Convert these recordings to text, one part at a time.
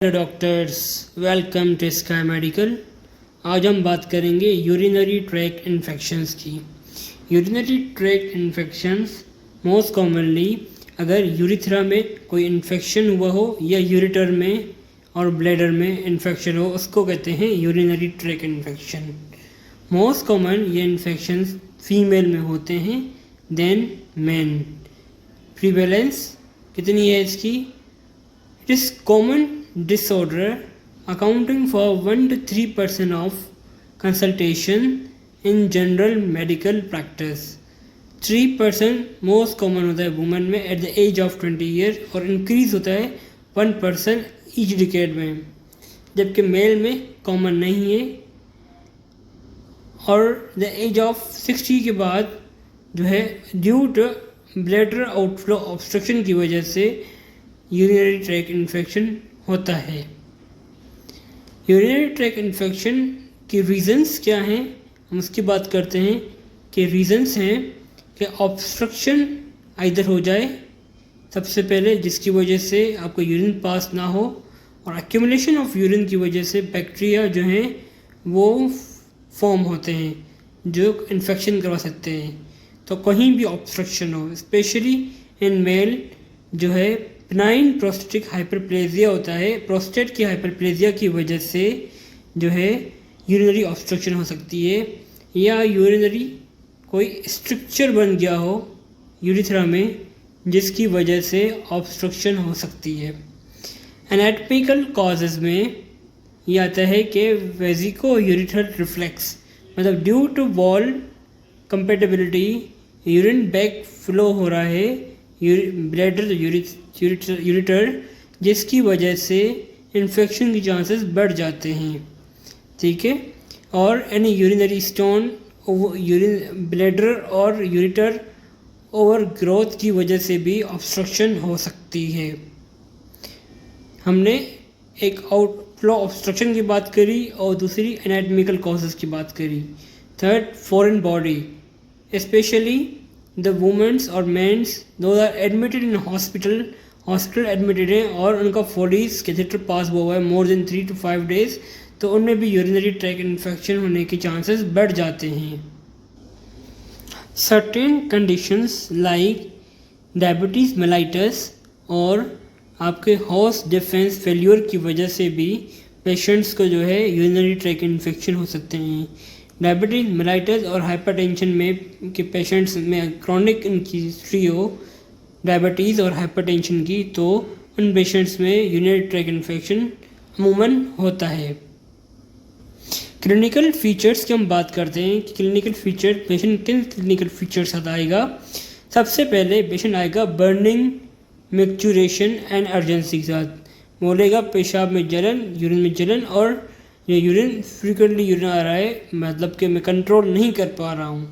Hello doctors, welcome to sky medical. आज हम बात करेंगे यूरिनरी ट्रैक इन्फेक्शंस की। Urinary tract infections most commonly अगर यूरिथ्रा में कोई इन्फेक्शन हुआ हो या यूरिटर में और ब्लैडर में इन्फेक्शन हो, उसको कहते हैं urinary track infection. Most common ये इन्फेक्शंस फीमेल में होते हैं देन मैन। प्रीवेलेंस कितनी है इसकी? It is common disorder accounting for 1 to 3% of consultation in general medical practice। 3% most common होता है वुमेन में at the age of 20 year और इंक्रीज होता है 1% ईच डिकेड में, जबकि मेल में कॉमन नहीं है। और द एज ऑफ 60 के बाद जो है due to bladder outflow obstruction की वजह से यूरिनरी ट्रैक इन्फेक्शन होता है। यूरिनरी ट्रैक इन्फेक्शन की रीज़न्स क्या हैं, हम उसकी बात करते हैं। कि रीज़न्स हैं कि ऑब्स्ट्रक्शन आइदर हो जाए सबसे पहले, जिसकी वजह से आपको यूरिन पास ना हो, और एक्यूमुलेशन ऑफ यूरिन की वजह से बैक्टीरिया जो हैं वो फॉर्म होते हैं जो इन्फेक्शन करवा सकते हैं। तो कहीं भी ऑब्स्ट्रक्शन हो, स्पेशली इन मेल जो है बिनाइन प्रोस्टेटिक हाइपरप्लेजिया होता है, प्रोस्टेट की हाइपरप्लेजिया की वजह से जो है यूरिनरी ऑब्स्ट्रक्शन हो सकती है, या यूरिनरी कोई स्ट्रक्चर बन गया हो यूरिथ्रा में जिसकी वजह से ऑब्स्ट्रक्शन हो सकती है। एनाटॉमिकल कॉजेज़ में ये आता है कि वेजिको यूरिथ्रल रिफ्लेक्स, मतलब due to wall compatibility urine back flow हो रहा है ब्लैडर यूरिटर, जिसकी वजह से इन्फेक्शन के चांसेस बढ़ जाते हैं। ठीक है। और any urinary stone urine bladder और यूरिटर ओवर ग्रोथ की वजह से भी ऑब्स्ट्रक्शन हो सकती है। हमने एक आउटफ्लो ऑब्स्ट्रक्शन की बात करी और दूसरी एनाटॉमिकल कॉजेज़ की बात करी। Third, foreign body, specially the womens और मेंस दो are admitted in hospital admitted हैं और उनका फोलीज कैथेटर पास हुआ है मोर देन 3 to 5 days, तो उनमें भी यूरिनरी ट्रैक इन्फेक्शन होने के चांसेस बढ़ जाते हैं। Certain conditions like diabetes mellitus और आपके हॉर्स डिफेंस फेल्योर की वजह से भी पेशेंट्स को जो है यूरिनरी ट्रैक इन्फेक्शन हो सकते हैं। डायबिटीज़ मेलाइटस और हाइपरटेंशन में के पेशेंट्स में क्रॉनिक इनकी हिस्ट्री हो डायबिटीज़ और हाइपरटेंशन की, तो उन पेशेंट्स में यूरिनरी ट्रैक इन्फेक्शन अमूमन होता है। क्लिनिकल फीचर्स की हम बात करते हैं कि क्लिनिकल फीचर पेशेंट किन क्लिनिकल फीचर्स साथ आएगा। सबसे पहले पेशेंट आएगा बर्निंग, मिक्चुरेशन एंड अर्जेंसी के साथ, बोलेगा पेशाब में जलन, यूरिन में जलन, और ये यूरिन फ्रीक्वेंटली यूरिन आ रहा है, मतलब कि मैं कंट्रोल नहीं कर पा रहा हूँ।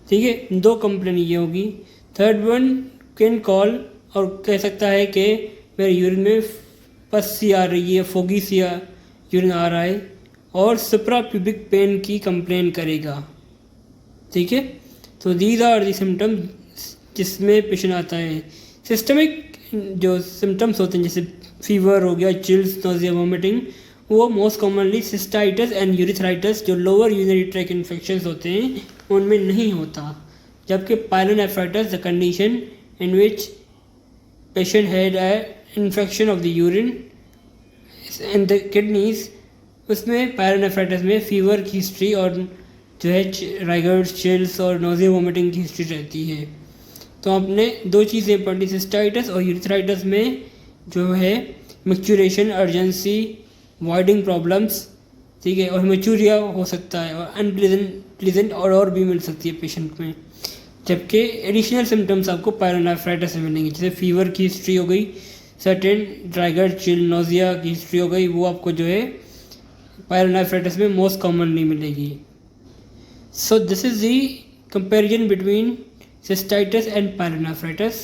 ठीक है, 2 कंप्लेन ये होगी। थर्ड वन कैन कॉल, और कह सकता है कि मेरे यूरिन में पस सी आ रही है, फोगी सी यूरिन आ रहा है, और सुप्रा प्यूबिक पेन की कंप्लेन करेगा। ठीक है, तो दीज आर दी सिम्टम्स जिसमें पेशेंट आता है। सिस्टमिक जो सिम्टम्स होते हैं जैसे फीवर हो गया, चिल्स, नोजिया, वोमिटिंग, वो मोस्ट कॉमनली सिस्टाइटिस एंड यूरिथ्राइटिस जो लोअर यूरिनरी ट्रैक इन्फेक्शंस होते हैं उनमें नहीं होता, जबकि pyelonephritis the condition in which patient had infection of the urine and the kidneys, उसमें पायलोनेफ्राइटिस में फीवर की हिस्ट्री और जो है राइगर्स, चिल्स और नोजिया वोमिटिंग की हिस्ट्री रहती है। तो आपने 2 चीज़ें पढ़ी, सिस्टाइटिस और यूरिथ्राइटिस में जो है मिक्चुरेशन, अर्जेंसी, वॉइडिंग प्रॉब्लम्स, ठीक है, और हेमेचूरिया हो सकता है, और अनप्लीजेंट और भी मिल सकती है पेशेंट में। जबकि एडिशनल सिम्टम्स आपको पायलोनेफ्राइटिस में मिलेंगे, जैसे फीवर की हिस्ट्री हो गई, सर्टेन ड्राइगर, चिल, नोजिया की हिस्ट्री हो गई, वो आपको जो है पायलोनेफ्राइटिस में मोस्ट कॉमनली मिलेगी। So this is the comparison between cystitis and pyelonephritis.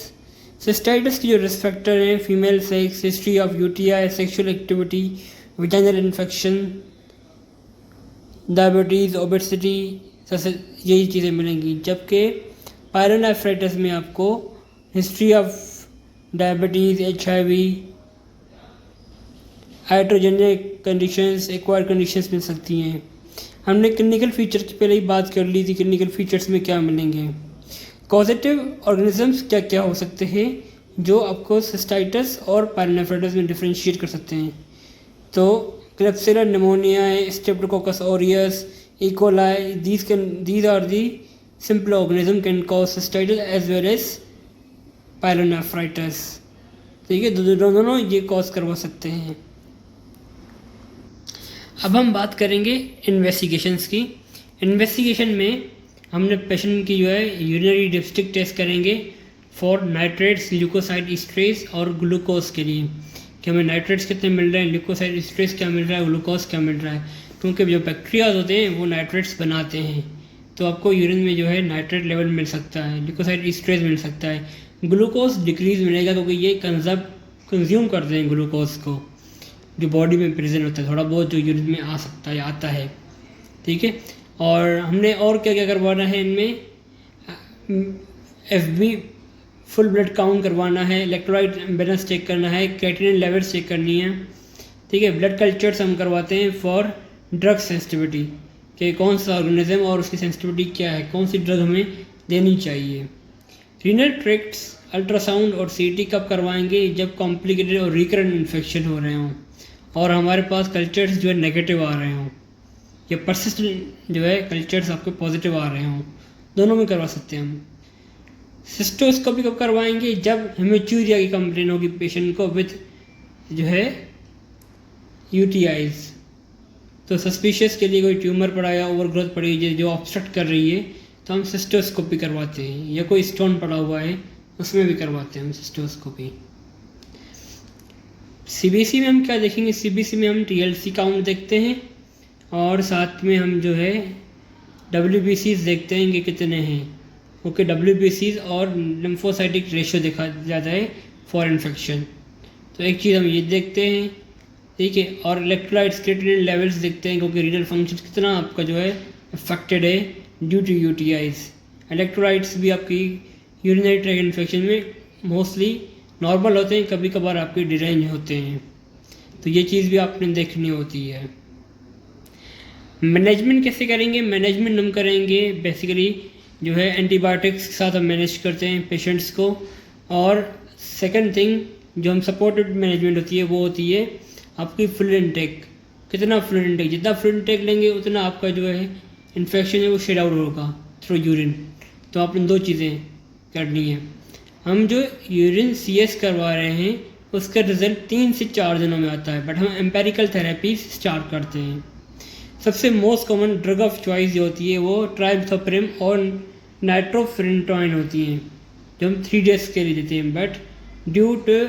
Cystitis की जो रिस्क फैक्टर हैं, female sex, history of UTI, sexual activity, vaginal infection, diabetes, obesity, यही चीज़ें मिलेंगी। जबकि पायलोनेफ्राइटिस में आपको history of diabetes, HIV, iatrogenic conditions, acquired conditions मिल सकती हैं। हमने क्लिनिकल फीचर्स की पहले ही बात कर ली थी, क्लिनिकल फीचर्स में क्या मिलेंगे। कॉजेटिव ऑर्गेनिजम्स क्या क्या हो सकते हैं जो आपको सिस्टाइटिस और पायलोनेफ्राइटिस में डिफ्रेंशिएट कर सकते हैं। तो क्लेप्सिला निमोनिया है, Streptococcus aureus, E coli, these are the simple organism can cause cystitis as well as pyelonephritis। ठीक है, दोनों ये कॉज करवा सकते हैं। अब हम बात करेंगे इन्वेस्टिगेशंस की। इन्वेस्टिगेशन में हमने पेशेंट की जो है यूरिनरी डिस्ट्रिक्ट टेस्ट करेंगे फॉर नाइट्रेट्स, ल्यूकोसाइड स्ट्रेस और ग्लूकोज के लिए कि हमें नाइट्रेट्स कितने मिल रहे हैं, ल्यूकोसाइड स्ट्रेस क्या मिल रहा है, ग्लूकोज क्या मिल रहा है। क्योंकि जो बैक्टीरियाज होते हैं वो नाइट्रेट्स बनाते हैं, तो आपको यूरिन में जो है नाइट्रेट लेवल मिल सकता है, ल्यूकोसाइड स्ट्रेस मिल सकता है, ग्लूकोज डिक्रीज मिलेगा क्योंकि ये कंज्यूम करते हैं ग्लूकोज को जो बॉडी में प्रेजेंट होता है, थोड़ा बहुत जो यूरिन में आ सकता है, आता है। ठीक है, और हमने और क्या क्या करवाना है इनमें, FB फुल ब्लड काउंट करवाना है, इलेक्ट्रोलाइट बैलेंस चेक करना है, क्रेटिनिन लेवल्स चेक करनी है। ठीक है, ब्लड कल्चर्स हम करवाते हैं फॉर ड्रग सेंसिटिविटी कि कौन सा ऑर्गेनिज्म और उसकी सेंसिटिविटी क्या है, कौन सी ड्रग हमें देनी चाहिए। रीनल ट्रैक्ट्स अल्ट्रासाउंड और CT कब करवाएंगे, जब कॉम्प्लिकेटेड और रिकरेंट इन्फेक्शन हो रहे हों और हमारे पास कल्चर्स जो है नेगेटिव आ रहे हों या परसिस्टेंट जो है कल्चर्स आपके पॉजिटिव आ रहे हों, दोनों में करवा सकते हैं हम। सिस्टोस्कोपी कब करवाएंगे, जब हेमेचूरिया की कंप्लेन होगी पेशेंट को विद जो है UTIs, तो सस्पिशियस के लिए कोई ट्यूमर पड़ा या ओवरग्रोथ पड़ी जो ऑब्स्ट्रक्ट कर रही है तो हम सिस्टोस्कोपी करवाते हैं, या कोई स्टोन पड़ा हुआ है उसमें भी करवाते हैं हम सिस्टोस्कोपी। CBC में हम क्या देखेंगे, CBC में हम TLC काउंट देखते हैं और साथ में हम जो है WBCs देखते हैं कि कितने हैं। ओके, WBCs और लिम्फोसाइटिक रेशियो देखा जाता है फॉर इन्फेक्शन, तो एक चीज़ हम ये देखते हैं। ठीक है, और इलेक्ट्रोलाइट्स, क्रेटिनिन लेवल्स देखते हैं क्योंकि रीनल फंक्शन कितना आपका जो है अफेक्टेड है ड्यू टू UTIs। इलेक्ट्रोलाइट्स भी आपकी यूरिनरी ट्रैक्ट इन्फेक्शन में मोस्टली नॉर्मल होते हैं, कभी कभार आपके डिरेंज होते हैं, तो ये चीज़ भी आपने देखनी होती है। मैनेजमेंट कैसे करेंगे, मैनेजमेंट हम करेंगे बेसिकली जो है एंटीबायोटिक्स के साथ हम मैनेज करते हैं पेशेंट्स को। और सेकंड थिंग जो हम सपोर्टेड मैनेजमेंट होती है वो होती है आपकी फ्लूइड इनटेक। कितना फ्लूइड इनटेक, जितना फ्लूइड इनटेक लेंगे उतना आपका जो है इन्फेक्शन है वो शेड आउट होगा थ्रू यूरिन। तो आपने दो चीज़ें करनी है। हम जो यूरिन CS करवा रहे हैं उसका रिजल्ट 3 से 4 दिनों में आता है, बट हम एम्पेरिकल थेरेपी स्टार्ट करते हैं। सबसे most common drug of choice जो होती है वो ट्राइमेथोप्रिम और नाइट्रोफिरेंटोइन होती हैं जो हम 3 days के लिए देते हैं, बट ड्यू टू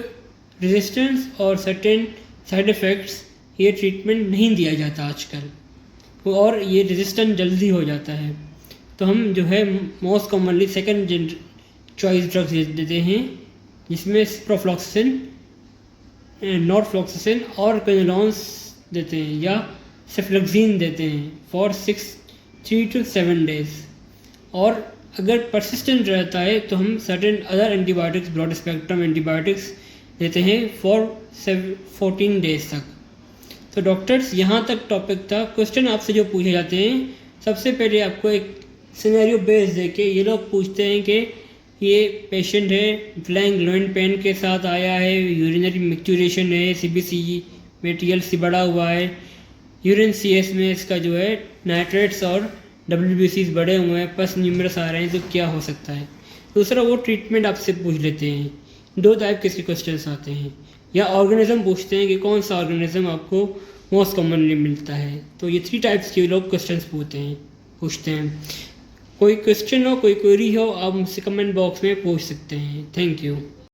रेजिस्टेंस और सर्टेन साइड इफ़ेक्ट्स ये ट्रीटमेंट नहीं दिया जाता आजकल, और ये रेजिस्टेंट जल्दी हो जाता है। तो हम जो है most commonly second choice drugs देते हैं जिसमें प्रोफ्लॉक्सिन, नॉरफ्लॉक्सिन और क्विनोलॉन्स देते हैं या सेफ्लक्सिन देते हैं फॉर 3 to 7 days। और अगर परसिस्टेंट रहता है तो हम certain other antibiotics, broad spectrum antibiotics देते हैं फॉर 14 days तक। तो डॉक्टर्स यहाँ तक टॉपिक था। क्वेश्चन आपसे जो पूछे जाते हैं, सबसे पहले आपको एक सिनेरियो बेस देके ये लोग पूछते हैं कि ये पेशेंट है फ्लैंग ग्लोइन पेन के साथ आया है, यूरिनरी मैच्योरेशन है, CBC में TLC बढ़ा हुआ है, यूरिन CS में इसका जो है नाइट्रेट्स और WBCs बढ़े हुए हैं, पस न्यूमरस आ रहे हैं, तो क्या हो सकता है। दूसरा वो ट्रीटमेंट आपसे पूछ लेते हैं। 2 टाइप के इसके क्वेश्चंस आते हैं, या ऑर्गेनिज्म पूछते हैं कि कौन सा ऑर्गेनिज्म आपको मोस्ट कॉमनली मिलता है। तो ये 3 टाइप्स के लोग क्वेश्चंस पूछते हैं। कोई क्वेश्चन हो, कोई क्वेरी हो, आप मुझसे कमेंट बॉक्स में पूछ सकते हैं। Thank you.